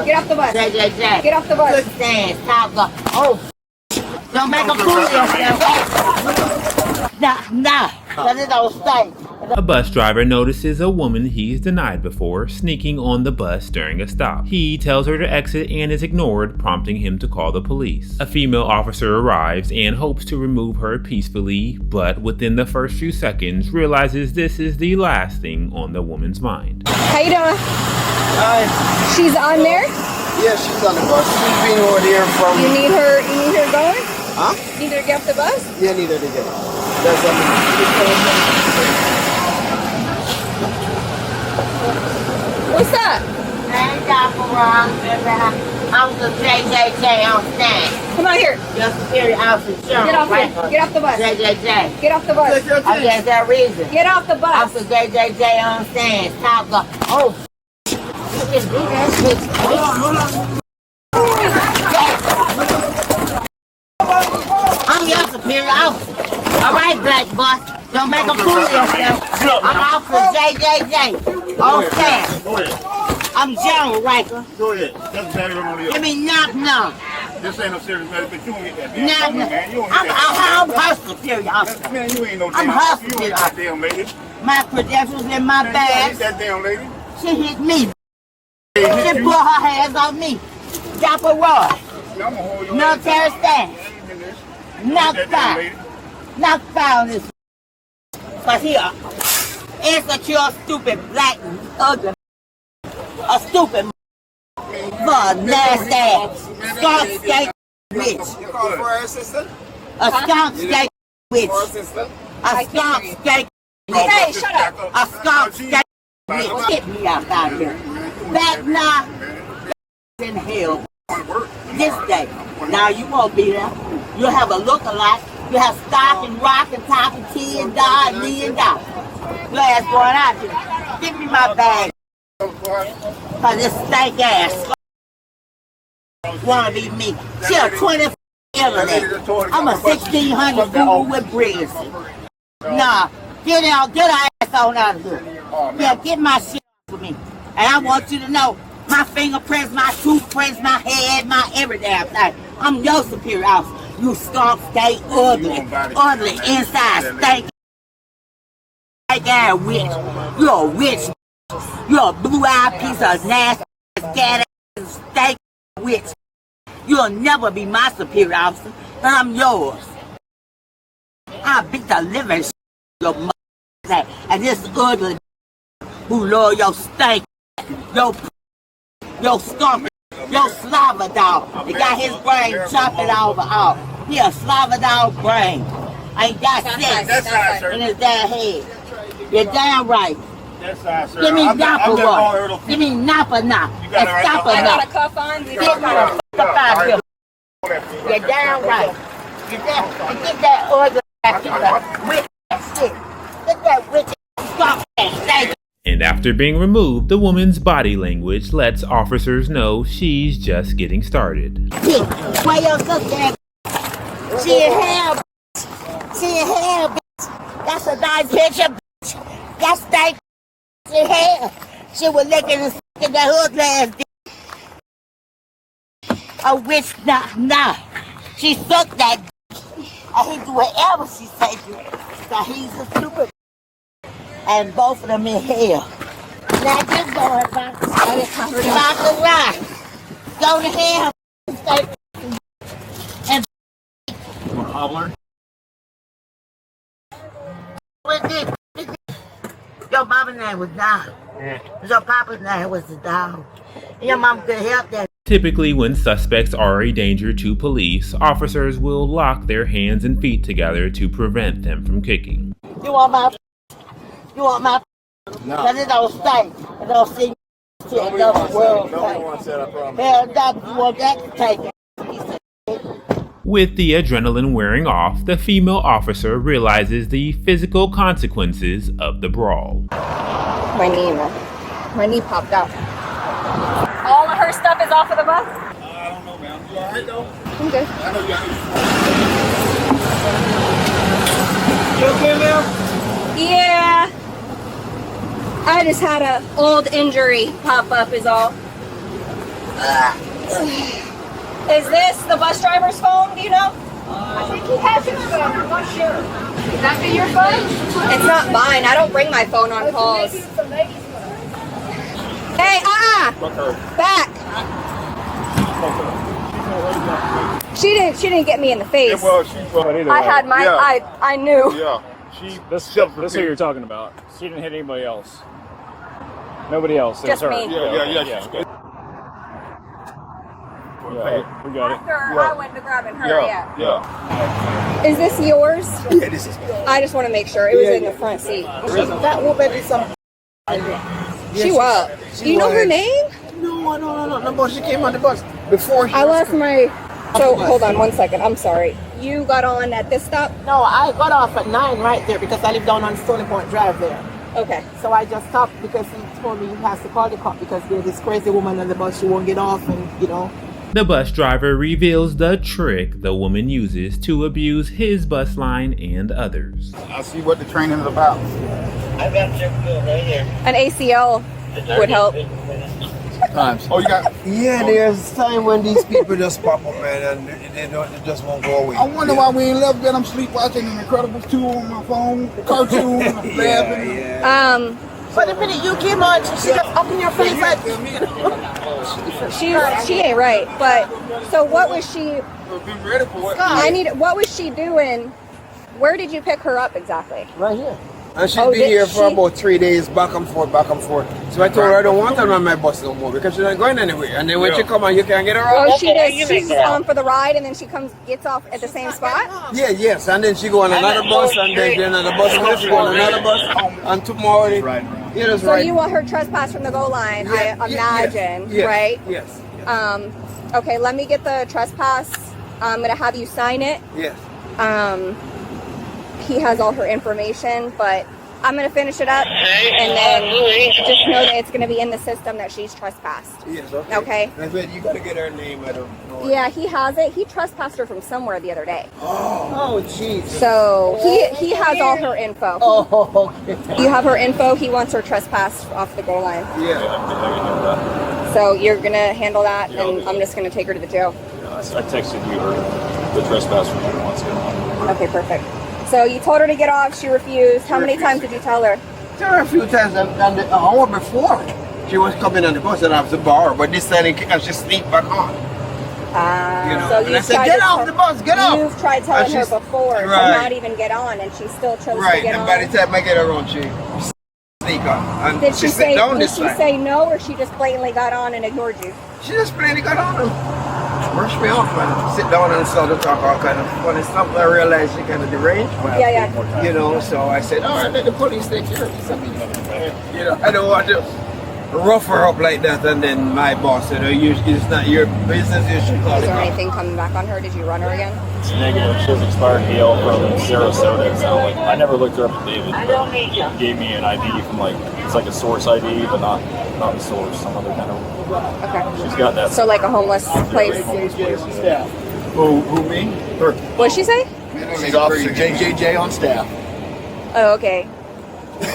Get off the bus. JJJ. Get off the bus. Good stance. Top go. Oh. Don't make a fool of yourself. Nah. Because it don't stink. A bus driver notices a woman he's denied before sneaking on the bus during a stop. He tells her to exit and is ignored, prompting him to call the police. A female officer arrives and hopes to remove her peacefully, but within the first few seconds realizes this is the last thing on the woman's mind. How you doing? Hi. She's on there? Yeah, she's on the bus. She's been over there from... You need her going? Huh? Need her to get off the bus? Yeah, need her to get off. What's that? Hey, Dr. Ron. I'm the JJJ on stand. Come on here. Your superior officer. Get off here. Get off the bus. JJJ. Get off the bus. I guess that reason. Get off the bus. Officer JJJ on stand. Top go. Oh. Look at that bitch. Hold on. I'm your superior officer. All right, black boss. Don't make a fool of yourself. I'm Officer JJJ. On stand. Go ahead. I'm General Riker. Go ahead. That's better than on the Give me knock. This ain't no serious matter, but you don't get that. Knock. Man, you don't get I'm that. her superior officer. Man, you ain't no I'm damn. her You ain't superior that officer. damn lady. My credentials in my Man, you ain't bag. that damn lady. She hit me. Hey, She hit put you. her hands on me. Drop a rod. I'm gonna hold your Military ass. stance. Knock That damn foul. lady. Knock foul on this. Cause he a insecure, stupid, black, ugly, a stupid, nasty ass, skunk skate bitch. You call for her assistant? A skunk skate bitch. For assistant? A skunk skate bitch. Hey, shut up. A skunk skate bitch. Get me out here. Back now. In hell. This day. Now you won't be there. You'll have a look-alike. You have stock and rock and top and tea and die and me and die. Your ass going out here. Give me my bag. Cause this stank ass wanna be me. She a 20 internet. I'm a 1600 Google with bricks. Nah, get her ass on out of here. Yeah, get my shit for me. And I want you to know, my fingerprints, my toothprints, my head, my every damn thing. I'm your superior officer. You skunk, stay ugly inside, stank ass witch. You're a witch. You're a blue-eyed piece of nasty, scat ass, stank witch. You'll never be my superior officer, and I'm yours. I'll beat the living shit out of your mother and this ugly who love your stank, your skunk, your slava dog. He got his brain chopping over off. He a slava dog brain. Ain't got sense in his damn head. You're damn right. That's right, sir. Give me Napa one. one. Give me Napa knock. You got it right. Stop I a got a knock. cuff on. Get me the fuck up out of here. You're damn right. Get that ugly ass witch ass shit. Get that witch skunk ass thing. And after being removed, the woman's body language lets officers know she's just getting started. Why your sister at? She in hell, bitch. She in hell, bitch. That's a nice picture, bitch. That's that in hell. She was licking and sucking that hood ass dick. A witch, nah. She sucked that dick. And he do whatever she say to. So he's a stupid. And both of them in hell. Now just go about the rock. Go to hell. And Hobbler. what did your mama's name was Dog. Your papa's name was the Dog. Your mom could help that. Typically, when suspects are a danger to police, officers will lock their hands and feet together to prevent them from kicking. You want my? No. Cause it don't stink. It don't see shit. It don't world. Hell, doctor, you want that to take it. With the adrenaline wearing off, the female officer realizes the physical consequences of the brawl. My knee popped out. All of her stuff is off of the bus? I don't know, man. You alright though? I'm good. I know you okay, ma'am? Yeah. I just had an old injury pop up is all. Is this the bus driver's phone? Do you know? I think he has his phone. I'm not sure. Would that be your phone? It's not mine. I don't bring my phone on calls. Hey, back. She didn't get me in the face. I had my, I knew. Yeah. This is who you're talking about. She didn't hit anybody else. Nobody else. Just her. me. Yeah. Yeah, we got it. After I went to grabbing her, Yeah. Is this yours? Yeah, this is. I just want to make sure. It was in the front seat. That woman is some. She was. Do you know her name? No, but she came on the bus before. I lost my... So, hold on 1 second. I'm sorry. You got on at this stop? No, I got off at 9 right there because I live down on Stony Point Drive there. Okay. So I just stopped because he told me he has to call the cop because there's this crazy woman on the bus. She won't get off and, you know. The bus driver reveals the trick the woman uses to abuse his bus line and others. I see what the training is about. An ACL would help. Times. Oh, you got. Yeah, there's time when these people just pop up, man, and they just won't go away. I wonder why we ain't left. Then I'm sleep watching The Incredibles 2 on my phone, cartoon, laughing. But the minute you came on, she got up in your face like. She ain't right. But so what was she? Be ready for it. What was she doing? Where did you pick her up exactly? Right here. And she's been here for about 3 days, back and forth. So I told her I don't want her on my bus no more because she's not going anywhere. And then when she come on, you can't get her out. Oh, she's on for the ride and then she gets off at the same spot? Yeah, yes. And then she go on another bus, and then another bus, and she go on another bus. And tomorrow, So you want her trespass from the goal line, I imagine, right? Yes. Okay, let me get the trespass. I'm going to have you sign it. Yes. He has all her information, but I'm going to finish it up and then just know that it's going to be in the system that she's trespassed. Yes, Okay. I said, you got to get her name. I don't know. Yeah, he has it. He trespassed her from somewhere the other day. Oh, jeez. So he has all her info. Oh, okay. You have her info. He wants her trespassed off the goal line. Yeah. So you're going to handle that, and I'm just going to take her to the jail. I texted you the trespass from you once ago. Okay, perfect. So you told her to get off. She refused. How many times did you tell her? Tell her a few times, and an hour before, she was coming on the bus and I was to bar her, but this time I just sneak back on. So and I said, get off the bus, get off. You've tried telling her before to not even get on, and she still chose to get on. And by the time I get her on, she sneak on. And Did she say no, or she just blatantly got on and ignored you? She just blatantly got on and brushed me off and sit down and started to talk all kind of funny stuff. I realized she kind of deranged. Yeah. You know, so I said, all right, let the police take care of this. You know, I don't want to rough her up like that. And then my boss said, it's not your business, you should call Is it. there anything coming back on her? Did you run her again? It's negative. She has expired hail from Sarasota. So I never looked her up at David. But he gave me an ID from it's like a source ID, but not the source, some other kind of. Okay. She's got that. So like a homeless place. Who me? Her. What'd she say? She's Officer JJJ on staff. Oh, okay.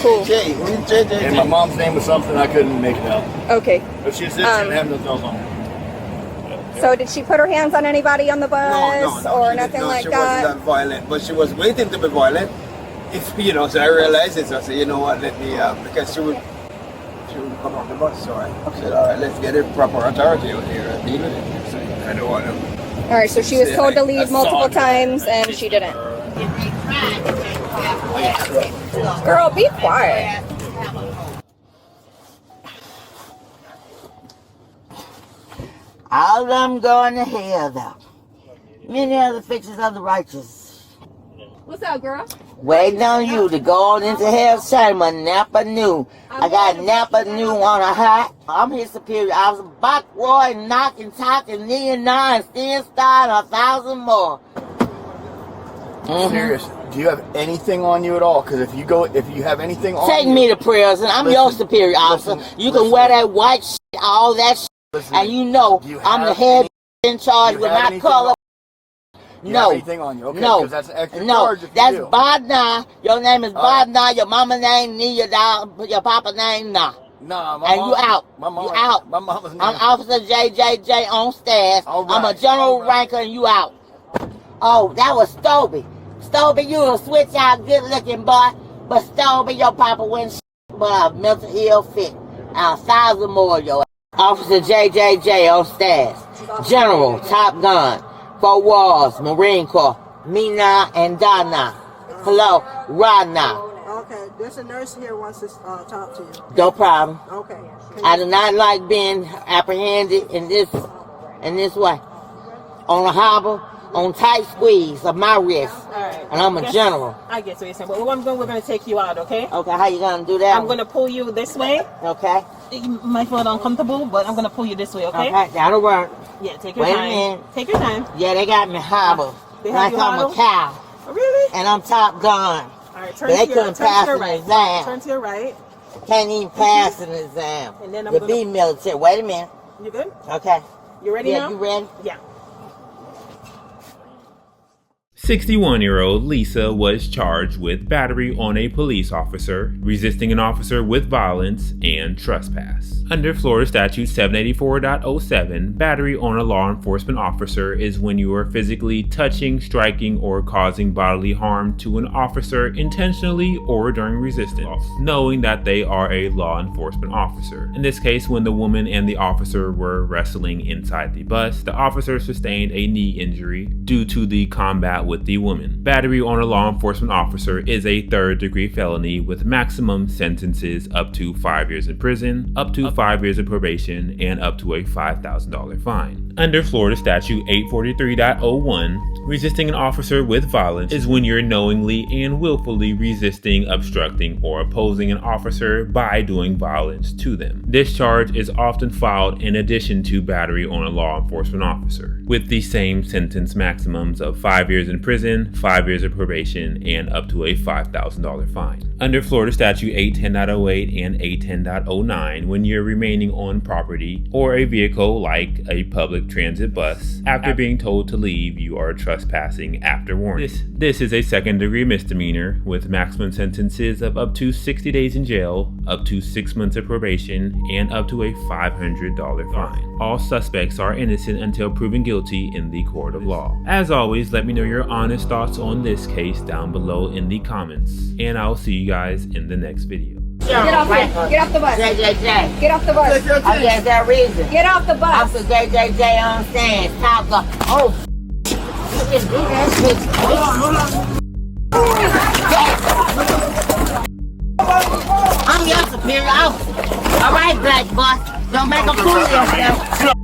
Cool. And my mom's name was something I couldn't make it out. Okay. But she said she didn't have nothing else on her. So did she put her hands on anybody on the bus or nothing like she that? wasn't that violent, but she was waiting to be violent. So I realized it. So I said, you know what, let me, because she would come off the bus. So I said, all right, let's get a proper authority out here and deal with it. So I don't want to. All right, so she was told to leave multiple times and she didn't. Girl, be quiet. All of them going to hell, though. Many other fictions of the righteous. What's up, girl? Waiting on you to go on into hell, Sherman, Napa New. I got Napa New on a hat. I'm his superior. I was a Buck Roy, knocking, talking, Neon 9, Stin Star, and 1,000 more. Serious. Do you have anything on you at all? Because if you have anything on Take you, me to prison. I'm your superior officer. You can wear that white shit, all that shit, and you know I'm the head in charge with my color. No, anything on you? Okay, no, that's an extra no, charge if you that's do. Badna. Your name is Badna. Your mama name Nia. Your papa name Nah. Nah, my And mom, you out. My mom, You out. My mama's I'm name. Officer JJJ on staff. All I'm a right, general all right. ranker and you out. Oh, that was Stoby. Stoby, you a switch out good looking boy. But Stoby, your papa went but a mental ill fit. A 1,000 more of your Officer JJJ on staff. General, Top Gun, 4 Walls, Marine Corps, Mina and Dana. Hello, Rana. Okay, there's a nurse here wants to talk to you. No problem. Okay. I do not like being apprehended in this way. On a hobble, on tight squeeze of my wrist. Alright. And I'm a general. I get what you're saying. But we're going to take you out, okay? Okay, how you gonna do that? I'm going to pull you this way. Okay. You might feel uncomfortable, but I'm going to pull you this way, okay? Okay, that'll work. Yeah, take your Wait a time. minute. Take your time. Yeah, they got me hobble. They have Like you I'm a hobble? cow. Oh, really? And I'm Top Gun. Alright, But they couldn't pass an right. exam. Turn to your right. Can't even pass an exam. And then I'm To gonna- be military. Wait a minute. You good? Okay. You ready Yeah, now? you ready? Yeah. 61-year-old Lisa was charged with battery on a police officer, resisting an officer with violence, and trespass. Under Florida Statute 784.07, battery on a law enforcement officer is when you are physically touching, striking, or causing bodily harm to an officer intentionally or during resistance, knowing that they are a law enforcement officer. In this case, when the woman and the officer were wrestling inside the bus, the officer sustained a knee injury due to the combat with the woman. Battery on a law enforcement officer is a third-degree felony with maximum sentences up to 5 years in prison, up to 5 years of probation, and up to a $5,000 fine. Under Florida Statute 843.01, resisting an officer with violence is when you're knowingly and willfully resisting, obstructing, or opposing an officer by doing violence to them. This charge is often filed in addition to battery on a law enforcement officer, with the same sentence maximums of 5 years in prison, 5 years of probation, and up to a $5,000 fine. Under Florida Statute 810.08 and 810.09, when you're remaining on property or a vehicle like a public transit bus, after being told to leave, you are trespassing after warning. This is a second-degree misdemeanor with maximum sentences of up to 60 days in jail, up to 6 months of probation, and up to a $500 fine. All suspects are innocent until proven guilty in the court of law. As always, let me know your honest thoughts on this case down below in the comments, and I'll see you guys in the next video. Get off here. Get off the bus. JJJ. Get off the bus. Oh, yeah, that reason. Get off the bus. Officer JJJ on stand. Top Gun. Oh, you can do that shit. I'm your superior officer. All right, black boy. Don't make a fool of yourself.